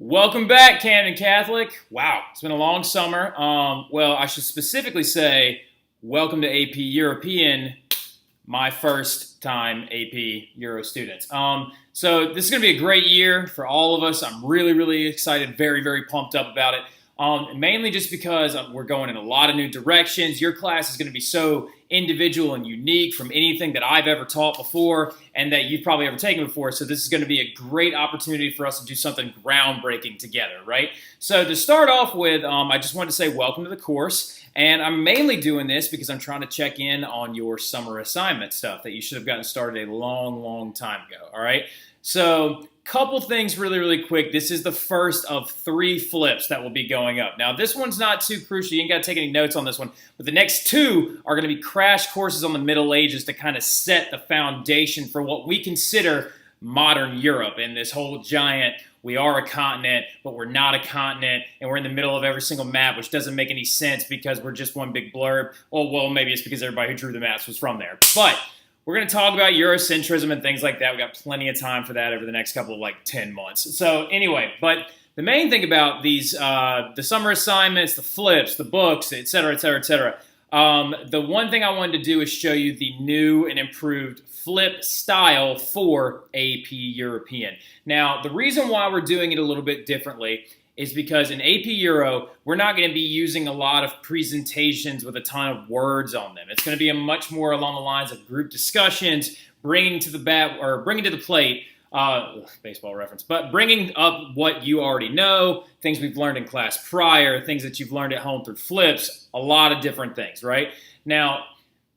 Welcome back, Camden Catholic. Wow, it's been a long summer. Well, I should specifically say, welcome to AP European, my first time AP Euro students. So this is going to be a great year for all of us. I'm really, really excited, very, very pumped up about it. Mainly just because we're going in a lot of new directions. Your class is going to be so individual and unique from anything that I've ever taught before and that you've probably ever taken before. So this is going to be a great opportunity for us to do something groundbreaking together, right? So to start off with, I just wanted to say welcome to the course. And I'm mainly doing this because I'm trying to check in on your summer assignment stuff that you should have gotten started a long, long time ago, all right? So couple things really, really quick. This is the first of 3 flips that will be going up. Now, this one's not too crucial. You ain't got to take any notes on this one. But the next 2 are going to be crash courses on the Middle Ages to kind of set the foundation for what we consider modern Europe and this whole giant, we are a continent, but we're not a continent, and we're in the middle of every single map, which doesn't make any sense because we're just one big blurb. Oh, well, maybe it's because everybody who drew the maps was from there. But we're going to talk about Eurocentrism and things like that. We got plenty of time for that over the next couple of 10 months. So anyway, but the main thing about these, the summer assignments, the flips, the books, et cetera, et cetera, et cetera. The one thing I wanted to do is show you the new and improved flip style for AP European. Now, the reason why we're doing it a little bit differently is because in AP Euro, we're not going to be using a lot of presentations with a ton of words on them. It's going to be a much more along the lines of group discussions, bringing to the plate, baseball reference, but bringing up what you already know, things we've learned in class prior, things that you've learned at home through flips, a lot of different things, right? Now,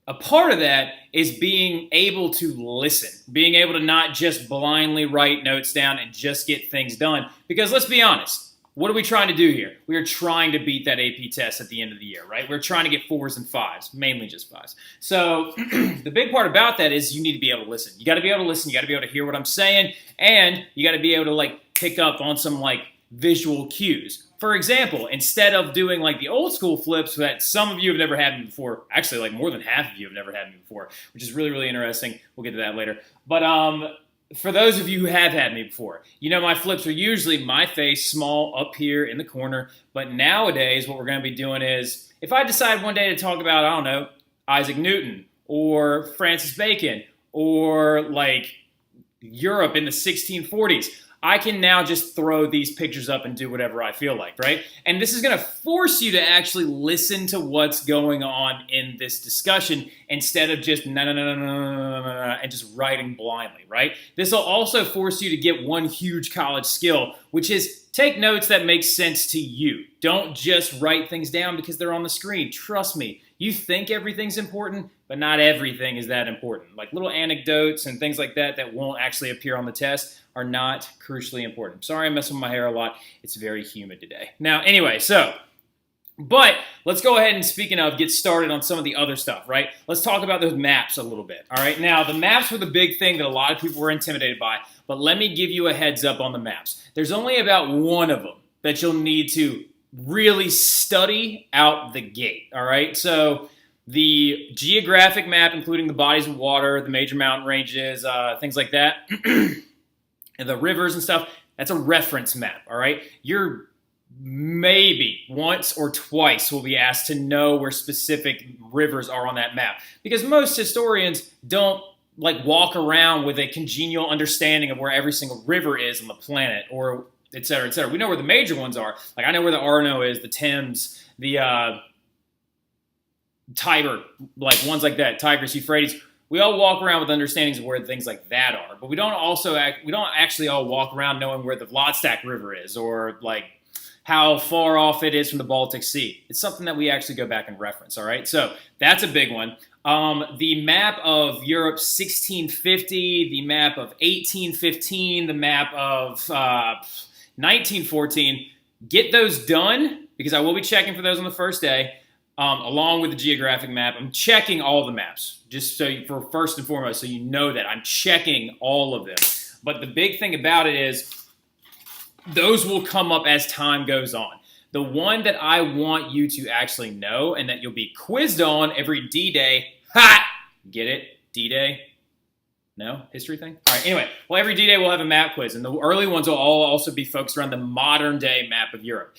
a part of that is being able to listen, being able to not just blindly write notes down and just get things done. Because let's be honest, what are we trying to do here? We are trying to beat that AP test at the end of the year, right? We're trying to get 4s and 5s, mainly just 5s. So the big part about that is you need to be able to listen. You got to be able to listen. You got to be able to hear what I'm saying, and you got to be able to pick up on some visual cues. For example, instead of doing the old school flips that some of you have never had me before, actually more than half of you have never had me before, which is really, really interesting. We'll get to that later. But for those of you who have had me before, my flips are usually my face small up here in the corner. But nowadays, what we're going to be doing is, if I decide one day to talk about, I don't know, Isaac Newton or Francis Bacon or Europe in the 1640s, I can now just throw these pictures up and do whatever I feel like, right? And this is going to force you to actually listen to what's going on in this discussion instead of just and just writing blindly, right? This will also force you to get one huge college skill, which is take notes that make sense to you. Don't just write things down because they're on the screen. Trust me, you think everything's important, but not everything is that important. Little anecdotes and things like that that won't actually appear on the test are not crucially important. Sorry I'm messing with my hair a lot. It's very humid today. Now, anyway, but let's go ahead and, speaking of, get started on some of the other stuff, right? Let's talk about those maps a little bit, all right? Now, the maps were the big thing that a lot of people were intimidated by, but let me give you a heads up on the maps. There's only about one of them that you'll need to really study out the gate, all right? So the geographic map, including the bodies of water, the major mountain ranges, things like that, and the rivers and stuff, that's a reference map, all right? You're maybe once or twice will be asked to know where specific rivers are on that map, because most historians don't walk around with a congenial understanding of where every single river is on the planet, or et cetera, et cetera. We know where the major ones are. I know where the Arno is, the Thames, the Tiber, ones like that, Tigris, Euphrates. We all walk around with understandings of where things like that are, but we don't actually all walk around knowing where the Vlodstack River is, or how far off it is from the Baltic Sea. It's something that we actually go back and reference, all right? So that's a big one. The map of Europe 1650, the map of 1815, the map of 1914, get those done, because I will be checking for those on the first day. Along with the geographic map, I'm checking all the maps, just for first and foremost, so you know that I'm checking all of them. But the big thing about it is those will come up as time goes on. The one that I want you to actually know and that you'll be quizzed on every D-Day, get it? D-Day? No? History thing? All right, anyway. Well, every D-Day we'll have a map quiz, and the early ones will all also be focused around the modern-day map of Europe.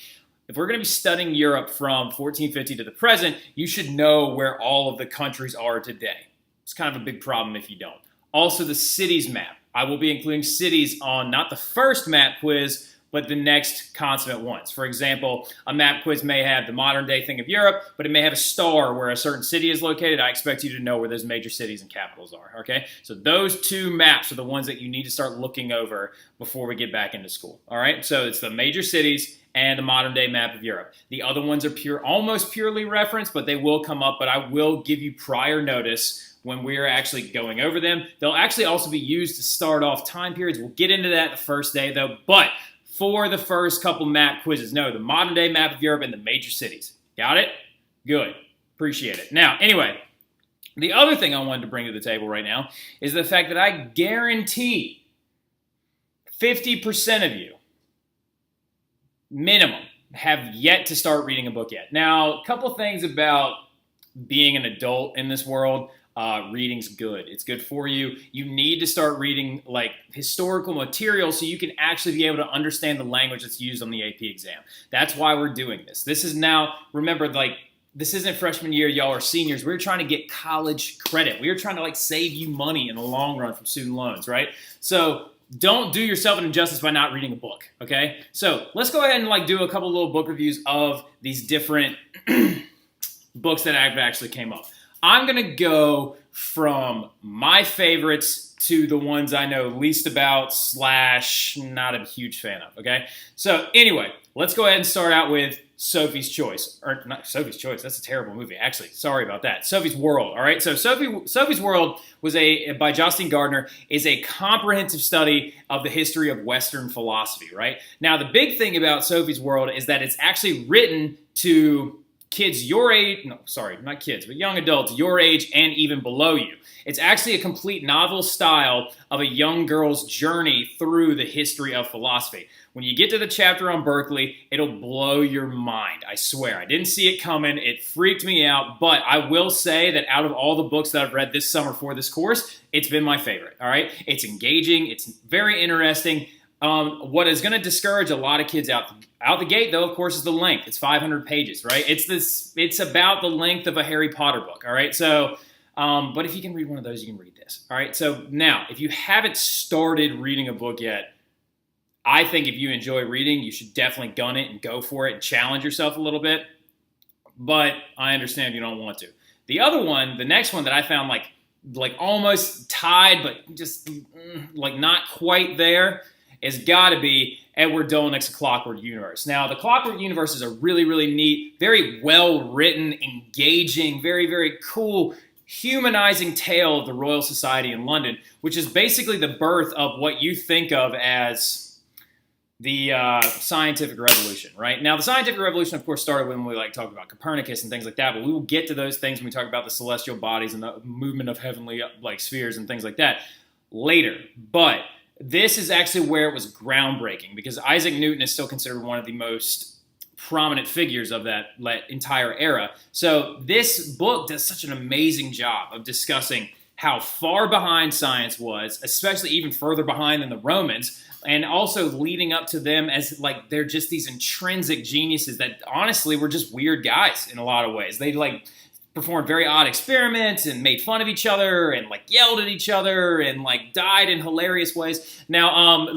If we're going to be studying Europe from 1450 to the present, you should know where all of the countries are today. It's kind of a big problem if you don't. Also, the cities map. I will be including cities on not the first map quiz, but the next consummate ones. For example, a map quiz may have the modern day thing of Europe, but it may have a star where a certain city is located. I expect you to know where those major cities and capitals are, okay? So those two maps are the ones that you need to start looking over before we get back into school, all right? So it's the major cities and the modern day map of Europe. The other ones are almost purely reference, but they will come up, but I will give you prior notice when we're actually going over them. They'll actually also be used to start off time periods. We'll get into that the first day though, but for the first couple map quizzes, no, the modern day map of Europe and the major cities. Got it? Good. Appreciate it. Now, anyway, the other thing I wanted to bring to the table right now is the fact that I guarantee 50% of you, minimum, have yet to start reading a book yet. Now, a couple things about being an adult in this world. Reading's good. It's good for you. You need to start reading like historical material so you can actually be able to understand the language that's used on the AP exam. That's why we're doing this. This is now, remember, like, this isn't freshman year, y'all are seniors. We're trying to get college credit. We're trying to like save you money in the long run from student loans, right? So don't do yourself an injustice by not reading a book, okay? So let's go ahead and like do a couple little book reviews of these different books that I've actually came up. I'm going to go from my favorites to the ones I know least about / not a huge fan of, okay? So anyway, let's go ahead and start out with Sophie's Choice. Or not Sophie's Choice, that's a terrible movie, actually. Sorry about that. Sophie's World, all right? So Sophie's World was by Jostein Gaarder, is a comprehensive study of the history of Western philosophy, right? Now, the big thing about Sophie's World is that it's actually written to kids your age, no, sorry, not kids, but young adults your age and even below you. It's actually a complete novel style of a young girl's journey through the history of philosophy. When you get to the chapter on Berkeley, it'll blow your mind. I swear. I didn't see it coming. It freaked me out, but I will say that out of all the books that I've read this summer for this course, it's been my favorite, all right? It's engaging. It's very interesting. What is going to discourage a lot of kids out the gate, though, of course, is the length. It's 500 pages, right? It's about the length of a Harry Potter book, all right? So, but if you can read one of those, you can read this, all right? So now, if you haven't started reading a book yet, I think if you enjoy reading, you should definitely gun it and go for it and challenge yourself a little bit. But I understand if you don't want to. The other one, the next one that I found like almost tied, but just like not quite there, has got to be Edward Dolich's A Clockwork Universe. Now, The Clockwork Universe is a really, really neat, very well-written, engaging, very, very cool, humanizing tale of the Royal Society in London, which is basically the birth of what you think of as the scientific revolution, right? Now, the scientific revolution, of course, started when we talked about Copernicus and things like that, but we will get to those things when we talk about the celestial bodies and the movement of heavenly spheres and things like that later. But this is actually where it was groundbreaking because Isaac Newton is still considered one of the most prominent figures of that entire era. So this book does such an amazing job of discussing how far behind science was, especially even further behind than the Romans, and also leading up to them as they're just these intrinsic geniuses that honestly were just weird guys in a lot of ways. They performed very odd experiments and made fun of each other and yelled at each other and died in hilarious ways. Now,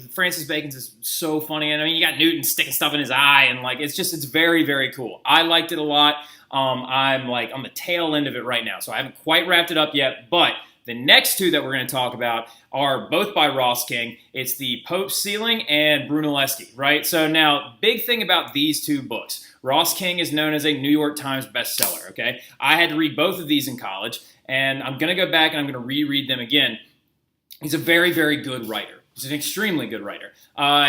Francis Bacon's is so funny. I mean, you got Newton sticking stuff in his eye and it's very, very cool. I liked it a lot. I'm on the tail end of it right now, so I haven't quite wrapped it up yet, but the next two that we're going to talk about are both by Ross King. It's The Pope's Ceiling and Brunelleschi, right? So now, big thing about these two books. Ross King is known as a New York Times bestseller, okay? I had to read both of these in college, and I'm going to go back and I'm going to reread them again. He's a very, very good writer. He's an extremely good writer.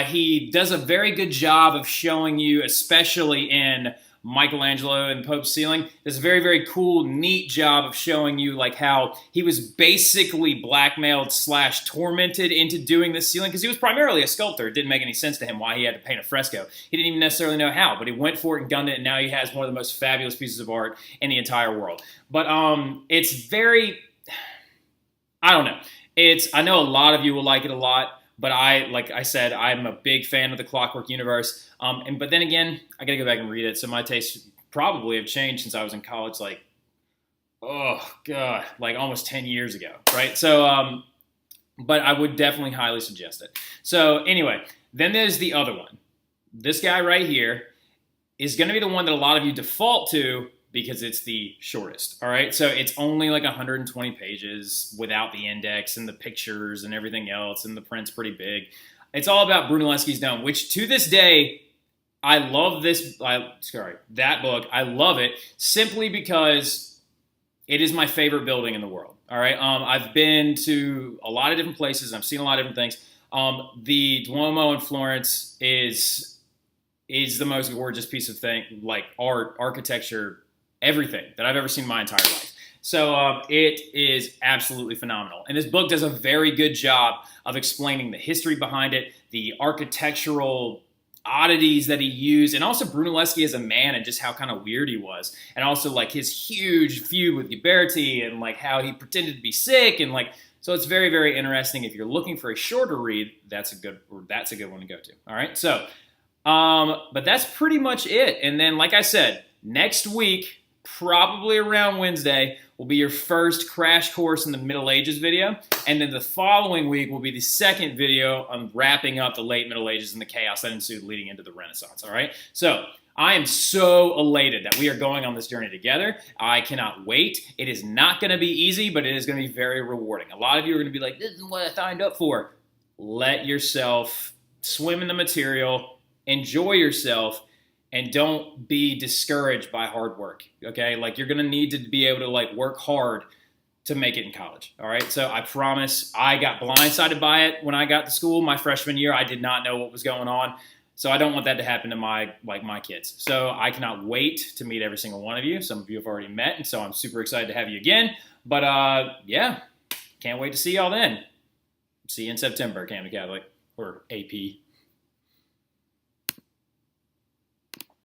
He does a very good job of showing you, especially in Michelangelo and Pope's Ceiling, does a very, very cool, neat job of showing you how he was basically blackmailed / tormented into doing this ceiling because he was primarily a sculptor. It didn't make any sense to him why he had to paint a fresco. He didn't even necessarily know how, but he went for it and gunned it, and now he has one of the most fabulous pieces of art in the entire world. But it's very, I don't know. I know a lot of you will like it a lot, but like I said, I'm a big fan of the Clockwork Universe. But then again, I got to go back and read it. So my tastes probably have changed since I was in college, like, oh god, like almost 10 years ago, right? So, but I would definitely highly suggest it. So anyway, then there's the other one. This guy right here is going to be the one that a lot of you default to because it's the shortest. All right, so it's only like 120 pages without the index and the pictures and everything else, and the print's pretty big. It's all about Brunelleschi's Dome, which to this day, I love that book. I love it simply because it is my favorite building in the world. All right, I've been to a lot of different places. I've seen a lot of different things. The Duomo in Florence is the most gorgeous piece of like art, architecture, everything that I've ever seen in my entire life. So it is absolutely phenomenal. And this book does a very good job of explaining the history behind it, the architectural oddities that he used, and also Brunelleschi as a man and just how kind of weird he was. And also like his huge feud with Ghiberti and like how he pretended to be sick and like, so it's very, very interesting. If you're looking for a shorter read, that's a good one to go to. All right. So, but that's pretty much it. And then, like I said, next week, probably around Wednesday, will be your first crash course in the Middle Ages video. And then the following week will be the second video on wrapping up the late Middle Ages and the chaos that ensued leading into the Renaissance. All right. So I am so elated that we are going on this journey together. I cannot wait. It is not going to be easy, but it is going to be very rewarding. A lot of you are going to be like, this is what I signed up for. Let yourself swim in the material, enjoy yourself, and don't be discouraged by hard work, okay? Like, you're going to need to be able to, like, work hard to make it in college, all right? So I promise I got blindsided by it when I got to school my freshman year. I did not know what was going on. So I don't want that to happen to my kids. So I cannot wait to meet every single one of you. Some of you have already met, and so I'm super excited to have you again. But yeah, can't wait to see y'all then. See you in September, Camden Catholic, or AP.